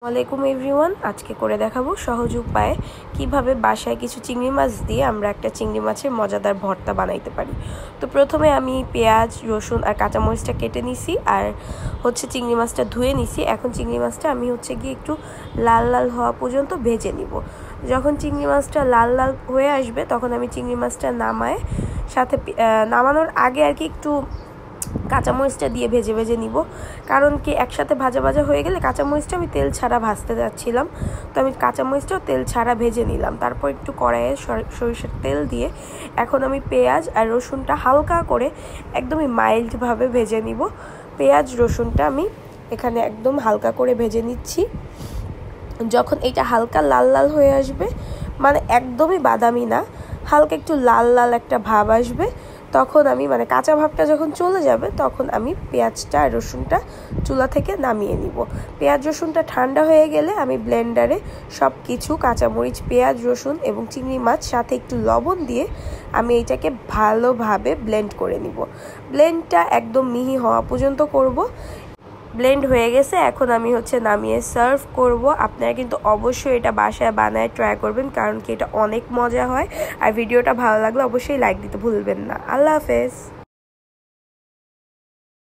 আসসালামাইকুম এভরিওয়ান, আজকে করে দেখাবো সহজ উপায়ে কিভাবে বাসায় কিছু চিংড়ি মাছ দিয়ে আমরা একটা চিংড়ি মাছের মজাদার ভর্তা বানাইতে পারি। তো প্রথমে আমি পেঁয়াজ, রসুন আর কাঁচামরিচটা কেটে নিছি আর চিংড়ি মাছটা ধুয়ে নিছি। এখন চিংড়ি মাছটা আমি গিয়ে একটু লাল লাল হওয়া পর্যন্ত ভেজে নিব। যখন চিংড়ি মাছটা লাল লাল হয়ে আসবে তখন আমি চিংড়ি মাছটা নামায় সাথে নামানোর আগে একটু কাঁচামরিচটা দিয়ে ভেজে ভেজে নিব, কারণ কি একসাথে ভাজা ভাজা হয়ে গেলে কাঁচামরিচটা আমি তেল ছাড়া ভাজতে যাচ্ছিলাম, তো আমি কাঁচামরিচটাও তেল ছাড়া ভেজে নিলাম। তারপর একটু কড়াইয়ে সরিষার তেল দিয়ে এখন আমি পেঁয়াজ আর রসুনটা হালকা করে একদমই মাইল্ডভাবে ভেজে নিব। পেঁয়াজ রসুনটা আমি এখানে একদম হালকা করে ভেজে নিচ্ছি। যখন এটা হালকা লাল লাল হয়ে আসবে, মানে একদমই বাদামি না, হালকা একটু লাল লাল একটা ভাব আসবে, তখন আমি কাঁচা ভাবটা যখন চলে যাবে তখন আমি পেঁয়াজটা আর রসুনটা চুলা থেকে নামিয়ে নিব। পেঁয়াজ রসুনটা ঠান্ডা হয়ে গেলে আমি ব্লেন্ডারে সব কিছু কাঁচামরিচ, পেঁয়াজ, রসুন এবং চিংড়ি মাছ সাথে একটু লবণ দিয়ে আমি এইটাকে ভালোভাবে ব্লেন্ড করে নিব। ব্লেন্ডটা একদম মিহি হওয়া পর্যন্ত করব। ব্লেন্ড হয়ে গেছে, এখন আমি নামিয়ে সার্ভ করব। আপনারা কিন্তু অবশ্যই এটা বাসায় বানায় ট্রাই করবেন, কারণ কি এটা অনেক মজা হয়। আর ভিডিওটা ভালো লাগলে অবশ্যই লাইক দিতে ভুলবেন না। আল্লাহ হাফেজ।